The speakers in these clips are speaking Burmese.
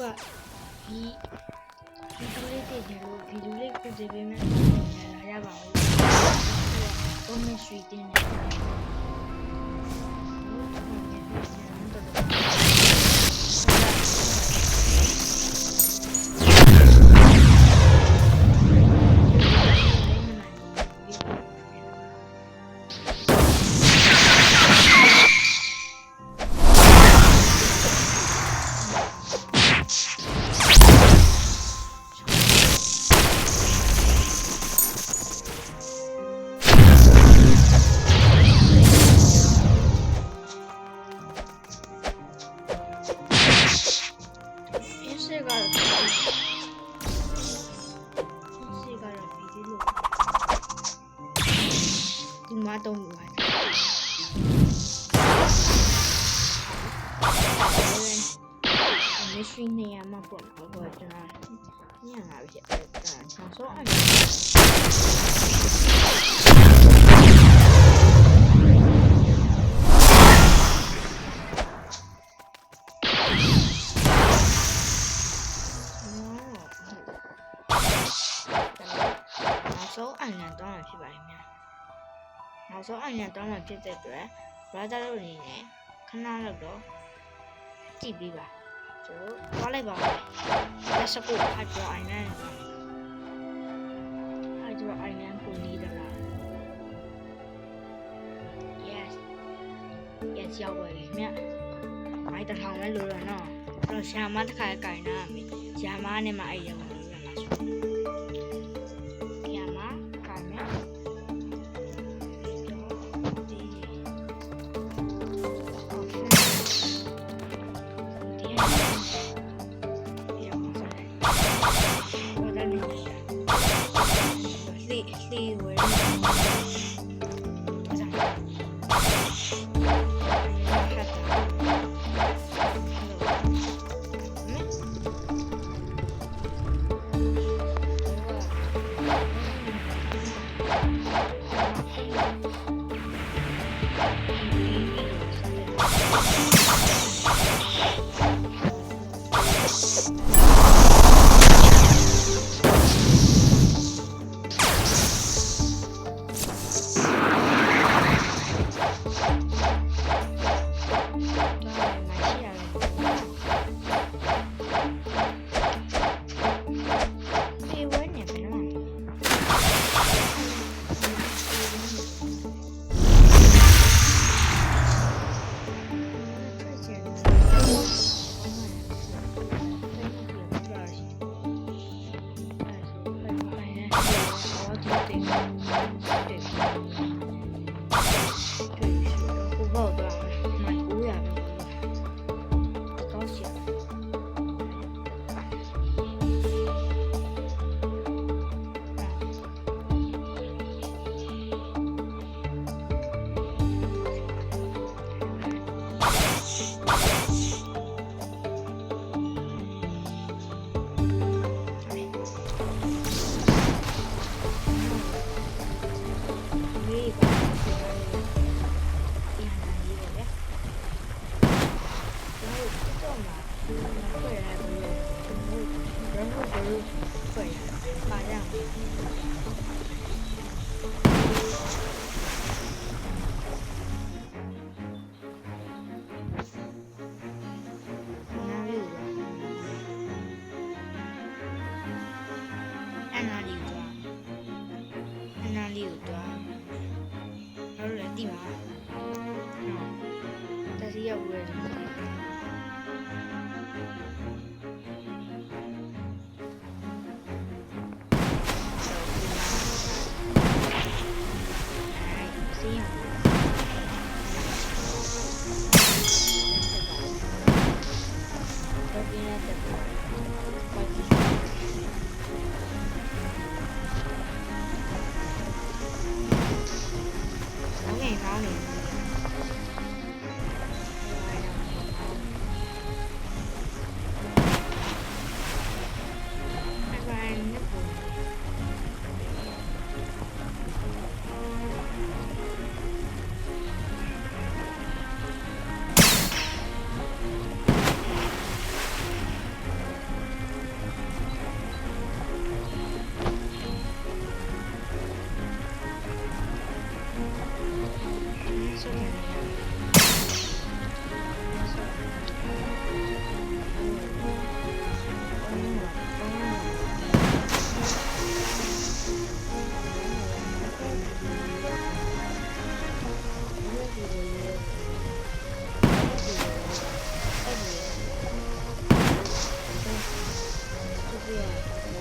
ဒီလေးတည်တယ်လို့ဗီဒီယိုလေးကိုကြည့်ပေးမယ်လာရပါဘူးတော့မရှိတင်နေဒီမှာတော့ဘူးပါမရှိနေရမှာပေါ့တော့ကျွန်တော်ညံ့လာပြီဆောင်းဆောင်းအဲ့ဆိုအဲ့နဲ့တော့ဖြစ်ပါလိမ့်မယ်နောက်ဆုံးအဲ့နဲ့တော့ဖြစ်တဲ့အတွက် brother တို့အနေနဲ့ခဏလောက်တော့ကြည့်ပြီးပါကျွန်တော်သွားလိုက်ပါမယ်လက်စကုတ်အကျော်အိုင်နန်အကျော်အိုင်နန်ကိုနေတယ်လား yes ရောက်ပါပြီမြတ်မိုက်တထောင်လဲလို့ရနော်အဲ့တော့ရှာမတစ်ခါကင်နာပြီရှာမနဲ့မှအဲ့ရောက်လို့ရမှာဆို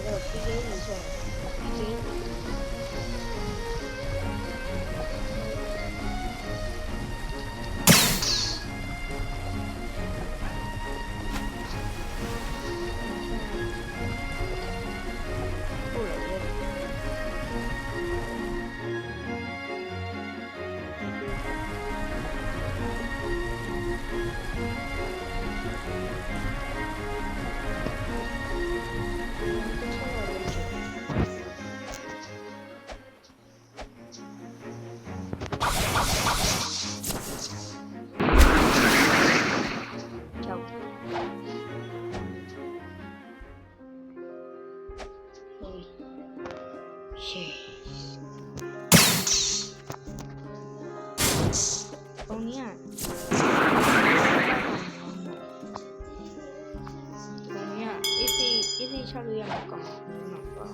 တော့ပြီးသေးလို့ဆိုပြီးသေးချလို့ရမှာကောင်းမှာပါ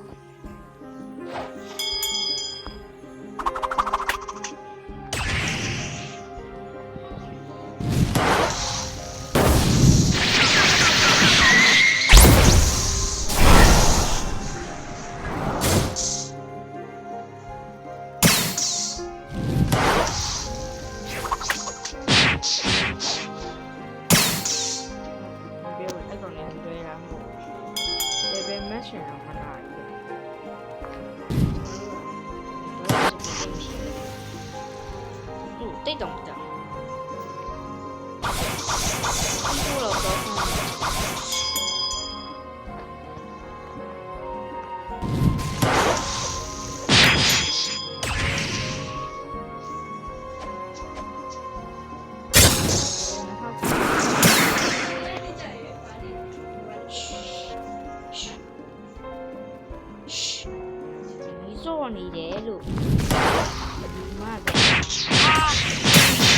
တိတ်တော့မကြောက်ဘူးလို့တော့做你的路，妈的！啊！